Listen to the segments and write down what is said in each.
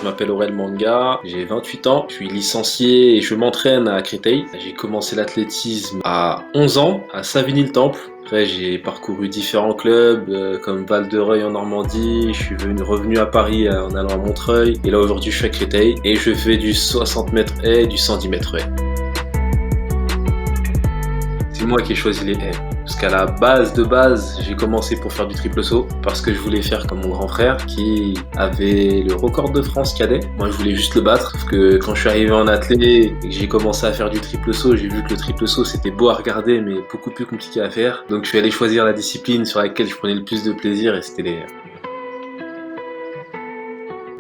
Je m'appelle Aurel Manga, j'ai 28 ans, je suis licencié et je m'entraîne à Créteil. J'ai commencé l'athlétisme à 11 ans à Savigny-le-Temple. Après, j'ai parcouru différents clubs comme Val-de-Reuil en Normandie. Je suis revenu à Paris en allant à Montreuil. Et là, aujourd'hui, je suis à Créteil et je fais du 60 mètres haies et du 110 mètres haies. C'est moi qui ai choisi les haies. Parce qu'à la base de base, j'ai commencé pour faire du triple saut parce que je voulais faire comme mon grand frère qui avait le record de France cadet. Moi, je voulais juste le battre parce que quand je suis arrivé en athlé et que j'ai commencé à faire du triple saut, j'ai vu que le triple saut c'était beau à regarder mais beaucoup plus compliqué à faire. Donc je suis allé choisir la discipline sur laquelle je prenais le plus de plaisir et c'était les haies.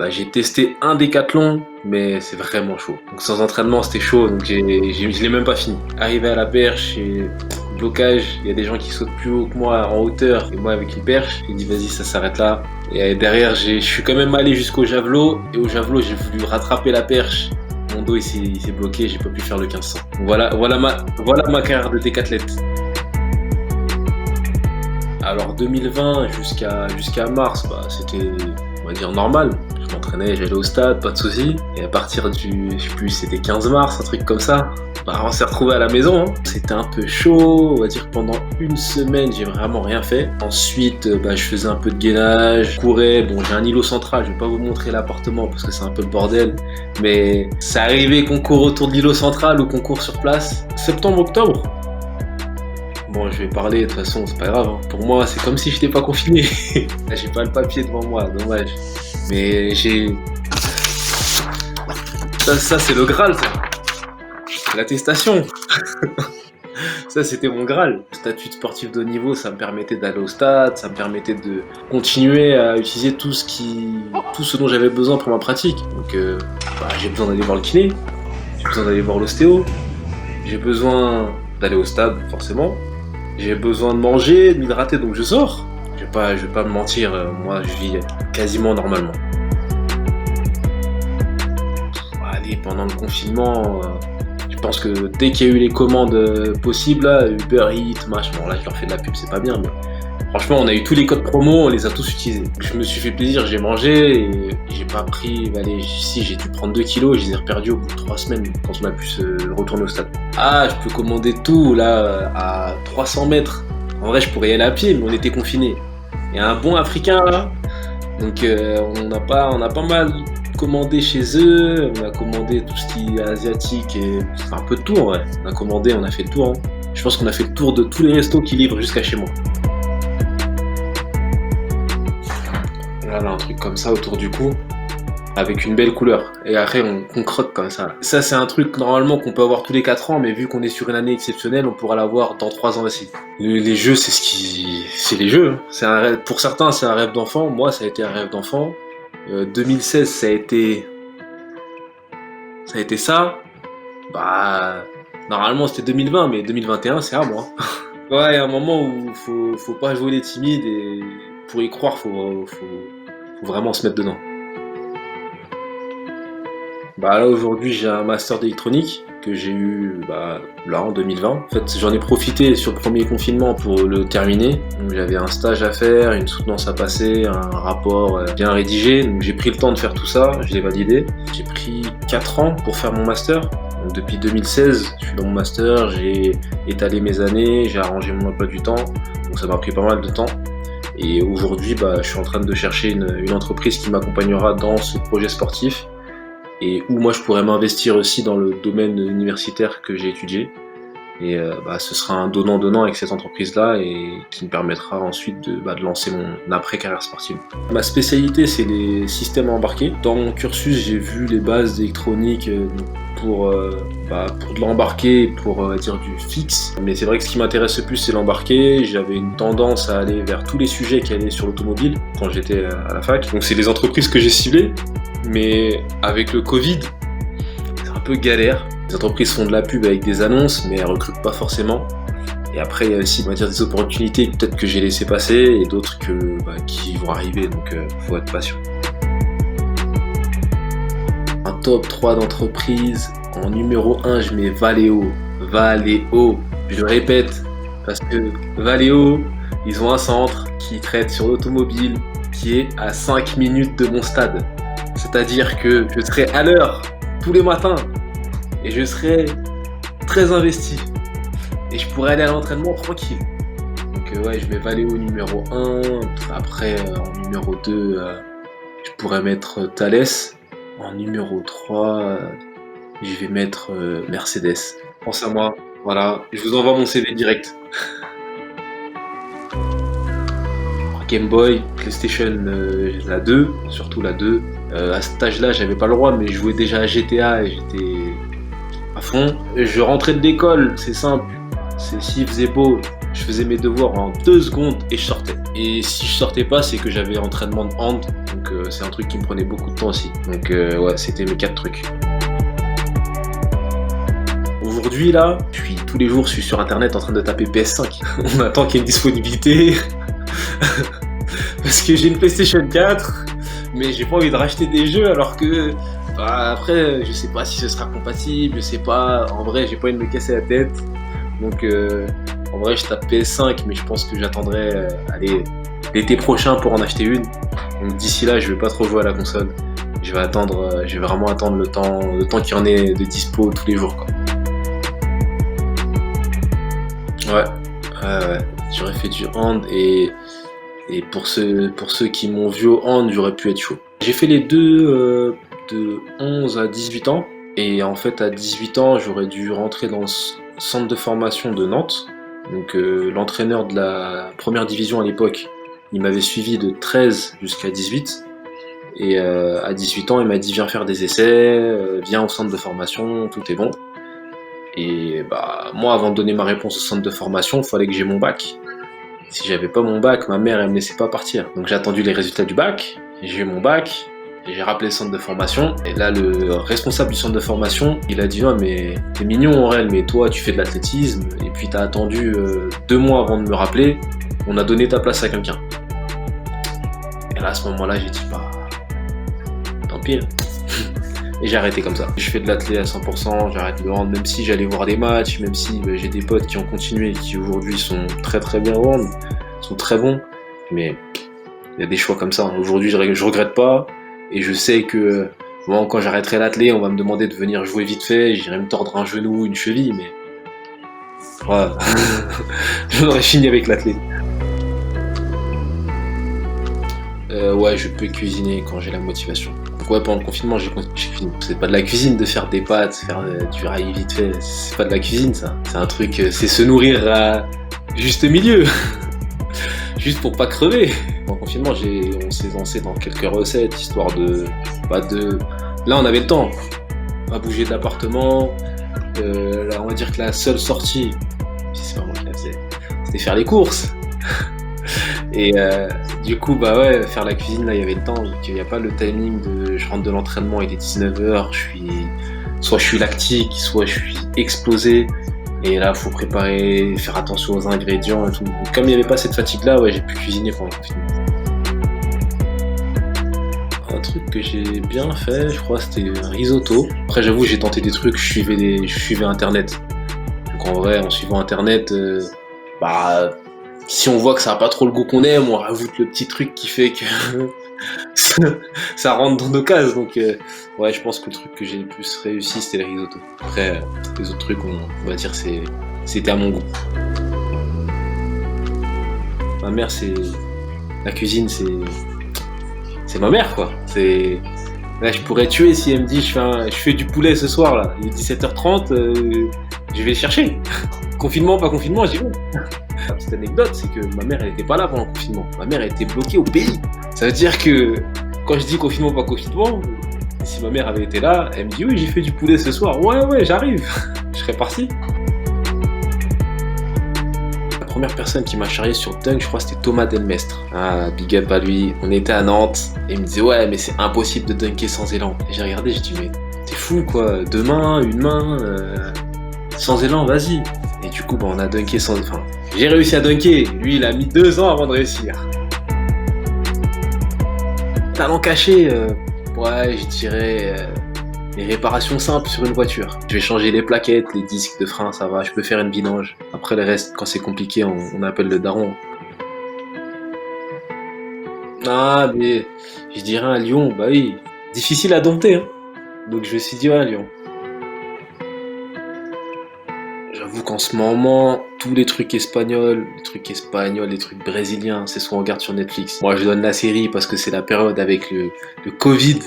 J'ai testé un décathlon, mais c'est vraiment chaud. Donc sans entraînement, c'était chaud, donc je l'ai même pas fini. Arrivé à la perche, et blocage, il y a des gens qui sautent plus haut que moi en hauteur, et moi avec une perche, j'ai dit vas-y, ça s'arrête là. Et derrière, je suis quand même allé jusqu'au javelot, et au javelot, j'ai voulu rattraper la perche. Mon dos, il s'est bloqué, j'ai pas pu faire le 1500. Voilà ma carrière de décathlète. Alors 2020 jusqu'à mars, c'était, on va dire, normal. Je m'entraînais, j'allais au stade, pas de soucis. Et à partir du, je sais plus, c'était 15 mars, un truc comme ça. On s'est retrouvés à la maison. C'était un peu chaud, on va dire que pendant une semaine, j'ai vraiment rien fait. Ensuite, je faisais un peu de gainage, je courais. Bon, j'ai un îlot central, je vais pas vous montrer l'appartement parce que c'est un peu le bordel. Mais c'est arrivé qu'on court autour de l'îlot central ou qu'on court sur place. Septembre-octobre. Bon, je vais parler, de toute façon, c'est pas grave. Pour moi, c'est comme si j'étais pas confiné. J'ai pas le papier devant moi, dommage. Mais j'ai... Ça c'est le Graal, ça. L'attestation. Ça, c'était mon Graal. Le statut de sportif de haut niveau, ça me permettait d'aller au stade, ça me permettait de continuer à utiliser tout ce dont j'avais besoin pour ma pratique. Donc, j'ai besoin d'aller voir le kiné, j'ai besoin d'aller voir l'ostéo, j'ai besoin d'aller au stade, forcément. J'ai besoin de manger, de m'hydrater, donc je sors. Je vais pas me mentir, moi je vis quasiment normalement. Allez, pendant le confinement, je pense que dès qu'il y a eu les commandes possibles, là, Uber Eats, machin, bon là je leur fais de la pub, c'est pas bien, mais franchement on a eu tous les codes promo, on les a tous utilisés. Je me suis fait plaisir, j'ai mangé et j'ai pas pris, si j'ai dû prendre 2 kilos, je les ai reperdus au bout de 3 semaines quand on a pu se retourner au stade. Ah, je peux commander tout là à 300 mètres. En vrai je pourrais y aller à pied, mais on était confinés. Il y a un bon africain là, donc on a pas mal commandé chez eux, on a commandé tout ce qui est asiatique et un peu de tout en vrai. On a fait le tour. Hein. Je pense qu'on a fait le tour de tous les restos qui livrent jusqu'à chez moi. Là, un truc comme ça autour du cou, avec une belle couleur. Et après, on croque comme ça. Ça, c'est un truc normalement qu'on peut avoir tous les 4 ans, mais vu qu'on est sur une année exceptionnelle, on pourra l'avoir dans 3 ans aussi. Les jeux, c'est les jeux. C'est un rêve. Pour certains, c'est un rêve d'enfant. Moi, ça a été un rêve d'enfant. 2016, ça a été ça. Normalement, c'était 2020, mais 2021, c'est à moi. Ouais, il y a un moment où faut pas jouer les timides et pour y croire, faut vraiment se mettre dedans. Là aujourd'hui j'ai un master d'électronique que j'ai eu là en 2020. En fait j'en ai profité sur le premier confinement pour le terminer. Donc, j'avais un stage à faire, une soutenance à passer, un rapport bien rédigé. Donc j'ai pris le temps de faire tout ça, je l'ai validé. J'ai pris 4 ans pour faire mon master. Donc, depuis 2016 je suis dans mon master, j'ai étalé mes années, j'ai arrangé mon emploi du temps. Donc ça m'a pris pas mal de temps. Et aujourd'hui je suis en train de chercher une entreprise qui m'accompagnera dans ce projet sportif. Et où moi je pourrais m'investir aussi dans le domaine universitaire que j'ai étudié. Et ce sera un donnant-donnant avec cette entreprise-là et qui me permettra ensuite de lancer mon après-carrière sportive. Ma spécialité, c'est les systèmes embarqués. Dans mon cursus, j'ai vu les bases d'électronique pour de l'embarqué, pour dire du fixe. Mais c'est vrai que ce qui m'intéresse le plus, c'est l'embarqué. J'avais une tendance à aller vers tous les sujets qui allaient sur l'automobile quand j'étais à la fac. Donc c'est les entreprises que j'ai ciblées. Mais avec le Covid, c'est un peu galère. Les entreprises font de la pub avec des annonces, mais elles recrutent pas forcément. Et après, il y a aussi des opportunités peut-être que j'ai laissé passer et d'autres qui vont arriver, donc faut être patient. Un top 3 d'entreprises, en numéro 1, je mets Valeo. Valeo, je le répète, parce que Valeo, ils ont un centre qui traite sur l'automobile qui est à 5 minutes de mon stade. C'est-à-dire que je serai à l'heure tous les matins et je serai très investi et je pourrais aller à l'entraînement tranquille. Donc ouais, je mets Valeo numéro 1, après en numéro 2, je pourrais mettre Thalès. En numéro 3, je vais mettre Mercedes. Pense à moi, voilà, je vous envoie mon CV direct. Game Boy, PlayStation, la 2, surtout la 2. À cet âge-là, j'avais pas le droit, mais je jouais déjà à GTA et j'étais à fond. Je rentrais de l'école, c'est simple. S'il faisait beau, je faisais mes devoirs en 2 secondes et je sortais. Et si je sortais pas, c'est que j'avais entraînement de hand, donc c'est un truc qui me prenait beaucoup de temps aussi. Donc ouais, c'était mes 4 trucs. Aujourd'hui là, tous les jours, je suis sur internet en train de taper PS5. On attend qu'il y ait une disponibilité. Parce que j'ai une PlayStation 4, mais j'ai pas envie de racheter des jeux alors que après je sais pas si ce sera compatible, je sais pas, en vrai j'ai pas envie de me casser la tête. Donc en vrai je tape PS5 mais je pense que j'attendrai allez, l'été prochain pour en acheter une. Donc d'ici là je vais pas trop jouer à la console. Je vais vraiment attendre le temps qu'il y en ait de dispo tous les jours quoi. Ouais, j'aurais fait du hand et pour ceux qui m'ont vu au hand, j'aurais pu être chaud. J'ai fait les deux de 11 à 18 ans. Et en fait, à 18 ans, j'aurais dû rentrer dans le centre de formation de Nantes. Donc l'entraîneur de la première division à l'époque, il m'avait suivi de 13 jusqu'à 18. Et à 18 ans, il m'a dit viens faire des essais, viens au centre de formation, tout est bon. Et bah moi, avant de donner ma réponse au centre de formation, il fallait que j'ai mon bac. Si j'avais pas mon bac, ma mère elle me laissait pas partir. Donc j'ai attendu les résultats du bac, j'ai eu mon bac, et j'ai rappelé le centre de formation. Et là le responsable du centre de formation, il a dit non mais t'es mignon Aurel, mais toi tu fais de l'athlétisme, et puis t'as attendu 2 mois avant de me rappeler, on a donné ta place à quelqu'un. Et là à ce moment-là j'ai dit bah tant pis. Et j'ai arrêté comme ça. Je fais de l'athlé à 100%, j'arrête le hand, même si j'allais voir des matchs, même si j'ai des potes qui ont continué et qui aujourd'hui sont très très bien au hand, sont très bons. Mais il y a des choix comme ça. Aujourd'hui, je regrette pas et je sais que bon, quand j'arrêterai l'athlé, on va me demander de venir jouer vite fait, j'irai me tordre un genou, une cheville, mais voilà. J'en aurais fini avec l'athlé. Ouais, je peux cuisiner quand j'ai la motivation. Donc ouais, pendant le confinement, j'ai cuisiné. C'est pas de la cuisine de faire des pâtes, faire du rail vite fait. C'est pas de la cuisine, ça. C'est un truc, c'est se nourrir à juste milieu. Juste pour pas crever. Pendant le confinement, on s'est lancé dans quelques recettes, histoire de... Là, on avait le temps. À bouger de l'appartement. Là, on va dire que la seule sortie, si c'est pas moi qui la faisais, c'était faire les courses. Et du coup, bah ouais, faire la cuisine, là, il y avait le temps. Il n'y a pas le timing de je rentre de l'entraînement, il est 19h, soit je suis lactique, soit je suis explosé. Et là, faut préparer, faire attention aux ingrédients et tout. Comme il n'y avait pas cette fatigue-là, ouais, j'ai pu cuisiner pendant le confinement. Un truc que j'ai bien fait, je crois, c'était un risotto. Après, j'avoue, j'ai tenté des trucs, je suivais Internet. Donc en vrai, en suivant Internet, bah... Si on voit que ça n'a pas trop le goût qu'on aime, on rajoute le petit truc qui fait que ça rentre dans nos cases. Donc ouais, je pense que le truc que j'ai le plus réussi, c'était le risotto. Après, les autres trucs, on va dire, c'était à mon goût. Ma mère, la cuisine, c'est ma mère, quoi. Là, je pourrais tuer si elle me dit je fais du poulet ce soir, là. Il est 17h30, je vais le chercher. Confinement, pas confinement, j'y vais. La petite anecdote, c'est que ma mère, elle était pas là pendant le confinement. Ma mère, elle était bloquée au pays. Ça veut dire que quand je dis confinement, pas confinement, si ma mère avait été là, elle me dit oui, j'ai fait du poulet ce soir. Ouais, j'arrive. Je serais parti. La première personne qui m'a charrié sur Dunk, je crois, c'était Thomas Delmestre. Ah, big up à lui. On était à Nantes et il me disait ouais, mais c'est impossible de dunker sans élan. Et j'ai regardé, j'ai dit mais t'es fou quoi, 2 mains, une main, sans élan, vas-y. Et du coup, bah, on a dunké sans... Enfin, j'ai réussi à dunker. Lui, il a mis 2 ans avant de réussir. Talent caché, ouais, je dirais les réparations simples sur une voiture. Je vais changer les plaquettes, les disques de frein, ça va. Je peux faire une vidange. Après, le reste, quand c'est compliqué, on appelle le daron. Ah, mais je dirais à Lyon, bah oui. Difficile à dompter, hein. Donc je me suis dit, ouais, Lyon. J'avoue qu'en ce moment, tous les trucs brésiliens, c'est ce qu'on regarde sur Netflix. Moi, je donne la série parce que c'est la période avec le Covid.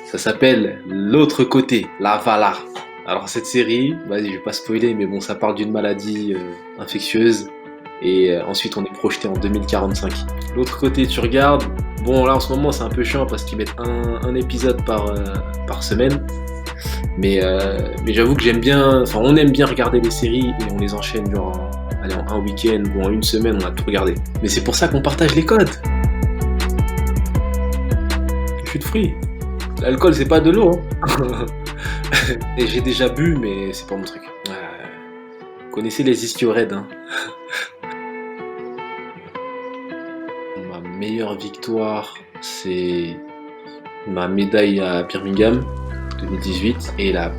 Ça s'appelle L'autre côté, la Vala. Alors cette série, vas-y, je vais pas spoiler, mais bon, ça parle d'une maladie infectieuse. Et ensuite, on est projeté en 2045. L'autre côté, tu regardes. Bon, là, en ce moment, c'est un peu chiant parce qu'ils mettent un épisode par semaine. Mais j'avoue que j'aime bien, enfin on aime bien regarder des séries et on les enchaîne genre allez, en un week-end ou en une semaine, on a tout regardé. Mais c'est pour ça qu'on partage les codes. Je suis de free. L'alcool c'est pas de l'eau. Hein. Et j'ai déjà bu mais c'est pas mon truc. Vous connaissez les Istio-Red, hein. Ma meilleure victoire, c'est ma médaille à Birmingham 2018 et la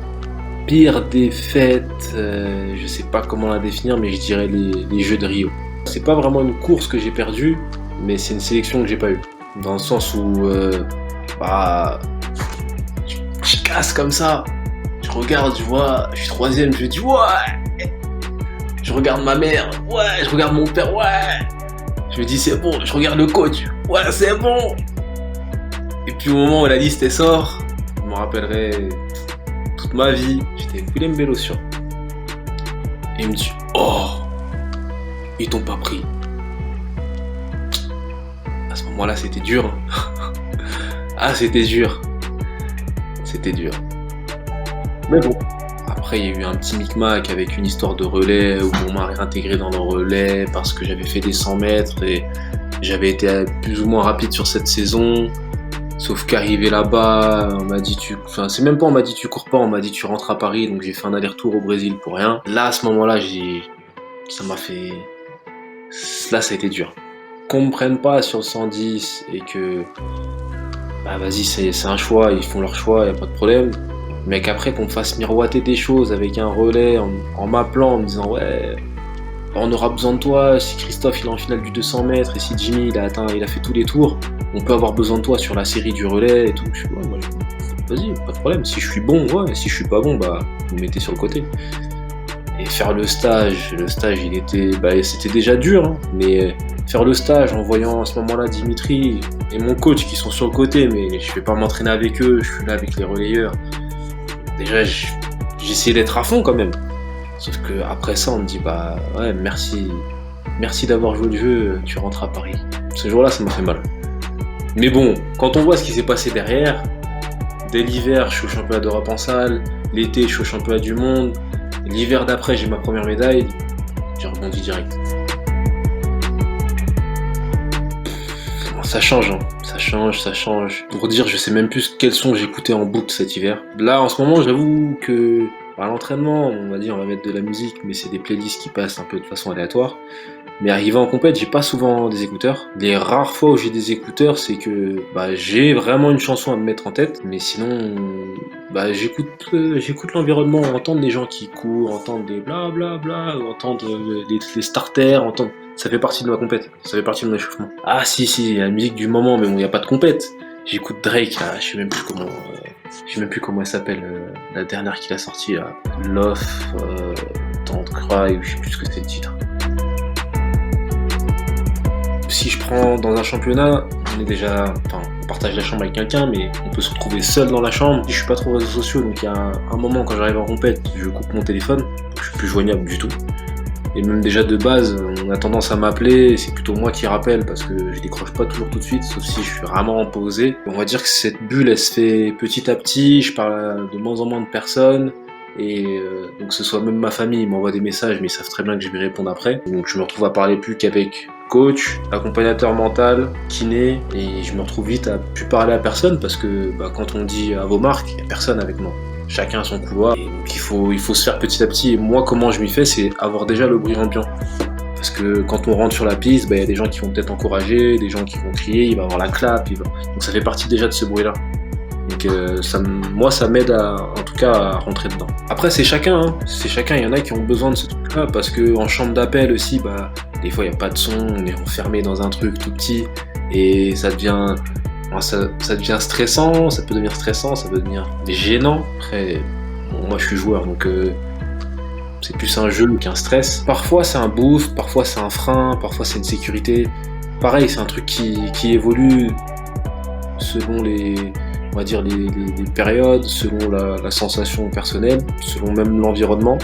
pire défaite, je sais pas comment la définir, mais je dirais les Jeux de Rio. C'est pas vraiment une course que j'ai perdue, mais c'est une sélection que j'ai pas eue. Dans le sens où, je casse comme ça, je regarde, je vois, je suis troisième, je dis ouais, je regarde ma mère, ouais, je regarde mon père, ouais, je me dis c'est bon, je regarde le coach, ouais, c'est bon. Et puis au moment où la liste elle sort, je me rappellerai toute ma vie, j'étais Willem Bellossian. Et il me dit, oh, ils t'ont pas pris. À ce moment-là, c'était dur. Hein. Ah, c'était dur. C'était dur. Mais bon. Après, il y a eu un petit micmac avec une histoire de relais où on m'a réintégré dans le relais parce que j'avais fait des 100 mètres et j'avais été plus ou moins rapide sur cette saison. Sauf qu'arrivé là-bas, on m'a dit c'est même pas on m'a dit tu cours pas, on m'a dit tu rentres à Paris, donc j'ai fait un aller-retour au Brésil pour rien. Là, à ce moment-là, là, ça a été dur. Qu'on me prenne pas sur le 110 et que, bah vas-y, c'est un choix, ils font leur choix, y a pas de problème. Mais qu'après qu'on me fasse miroiter des choses avec un relais en m'appelant, en me disant ouais, on aura besoin de toi si Christophe il est en finale du 200 mètres et si Jimmy il a fait tous les tours, on peut avoir besoin de toi sur la série du relais et tout. Je suis ouais, vas-y, pas de problème. Si je suis bon, ouais, si je suis pas bon, bah vous me mettez sur le côté. Et faire le stage il était, c'était déjà dur, hein, mais faire le stage en voyant à ce moment-là Dimitri et mon coach qui sont sur le côté, mais je vais pas m'entraîner avec eux, je suis là avec les relayeurs. Déjà, j'essayais d'être à fond quand même. Sauf que après ça, on me dit bah ouais, merci d'avoir joué le jeu, tu rentres à Paris. Ce jour-là, ça m'a fait mal. Mais bon, quand on voit ce qui s'est passé derrière, dès l'hiver, je suis au championnat d'Europe en salle, l'été, je suis au championnat du monde, l'hiver d'après, j'ai ma première médaille, j'ai rebondi direct. Ça change, hein. Ça change. Pour dire, je sais même plus quels sons j'écoutais en boucle cet hiver. Là, en ce moment, j'avoue que à l'entraînement, on va dire, on va mettre de la musique, mais c'est des playlists qui passent un peu de façon aléatoire. Mais arrivé en compète, j'ai pas souvent des écouteurs. Les rares fois où j'ai des écouteurs, c'est que j'ai vraiment une chanson à me mettre en tête. Mais sinon, j'écoute l'environnement, entendre des gens qui courent, entendre des blablabla, entendre les starters, ça fait partie de ma compète, ça fait partie de mon échauffement. Ah si, la musique du moment, mais bon, y a pas de compète. J'écoute Drake là, je sais même plus comment elle s'appelle, la dernière qu'il a sortie là. Love, Don't Cry, ou je sais plus ce que c'est le titre. Si je prends dans un championnat, on partage la chambre avec quelqu'un, mais on peut se retrouver seul dans la chambre. Je suis pas trop réseaux sociaux, donc il y a un moment quand j'arrive en compète, je coupe mon téléphone, je suis plus joignable du tout. Et même déjà de base, on a tendance à m'appeler, c'est plutôt moi qui rappelle parce que je décroche pas toujours tout de suite, sauf si je suis vraiment en pausé. On va dire que cette bulle, elle se fait petit à petit, je parle de moins en moins de personnes, et donc que ce soit même ma famille, ils m'envoient des messages, mais ils savent très bien que je vais répondre après. Donc je me retrouve à parler plus qu'avec coach, accompagnateur mental, kiné, et je me retrouve vite à plus parler à personne parce que quand on dit à vos marques, il n'y a personne avec moi. Chacun a son couloir, et donc il faut se faire petit à petit. Et moi, comment je m'y fais, c'est avoir déjà le bruit ambiant. Parce que quand on rentre sur la piste, y a des gens qui vont peut-être encourager, des gens qui vont crier, il va y avoir la clap, donc ça fait partie déjà de ce bruit-là. Donc ça m'aide en tout cas à rentrer dedans. Après c'est chacun, il y en a qui ont besoin de ce truc-là, parce qu'en chambre d'appel aussi, des fois il n'y a pas de son, on est enfermé dans un truc tout petit, et ça devient Alors ça devient stressant, ça peut devenir stressant, ça peut devenir gênant. Après, bon, moi je suis joueur, donc c'est plus un jeu qu'un stress. Parfois c'est un boost, parfois c'est un frein, parfois c'est une sécurité. Pareil, c'est un truc qui évolue selon on va dire les périodes, selon la sensation personnelle, selon même l'environnement.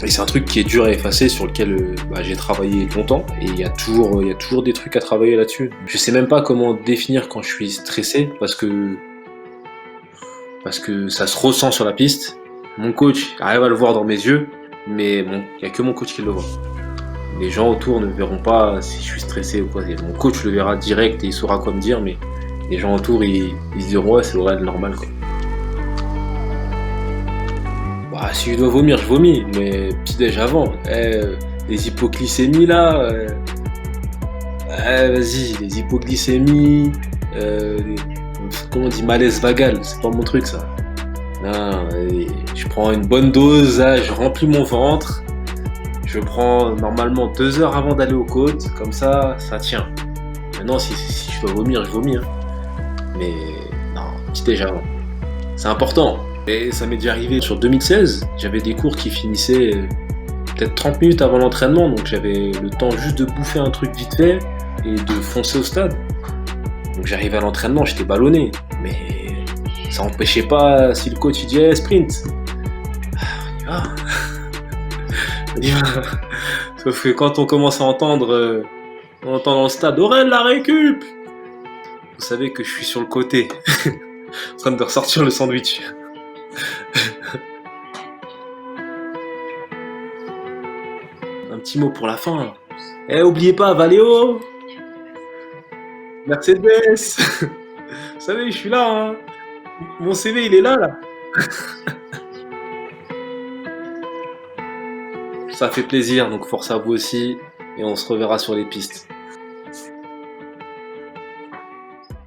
Et c'est un truc qui est dur à effacer, sur lequel bah, j'ai travaillé longtemps, et il y a toujours des trucs à travailler là-dessus. Je sais même pas comment définir quand je suis stressé, parce que ça se ressent sur la piste. Mon coach arrive à le voir dans mes yeux, mais bon, il y a que mon coach qui le voit. Les gens autour ne verront pas si je suis stressé ou quoi. Mon coach le verra direct et il saura quoi me dire, mais les gens autour, ils se diront ouais, c'est vrai, normal quoi. Bah, si je dois vomir, je vomis, mais petit déj avant. Les hypoglycémies là, vas-y, les hypoglycémies, les- comment on dit, malaise vagal, c'est pas mon truc ça. Non, je prends une bonne dose, là, je remplis mon ventre, je prends normalement 2 heures avant d'aller aux côtes, comme ça tient. Maintenant, si je dois vomir, je vomis, hein. Mais non, petit déj avant. C'est important. Et ça m'est déjà arrivé sur 2016, j'avais des cours qui finissaient peut-être 30 minutes avant l'entraînement, donc j'avais le temps juste de bouffer un truc vite fait et de foncer au stade. Donc j'arrivais à l'entraînement, j'étais ballonné, mais ça empêchait pas, si le coach il dit hey, sprint, on y va, on y va. Sauf que quand on commence à on entend dans le stade Aurel la récup, vous savez que je suis sur le côté, en train de ressortir le sandwich. Un petit mot pour la fin. Eh, oubliez pas, Valéo, Mercedes, vous savez, je suis là, hein. Mon CV, il est là. Ça fait plaisir, donc force à vous aussi, et on se reverra sur les pistes.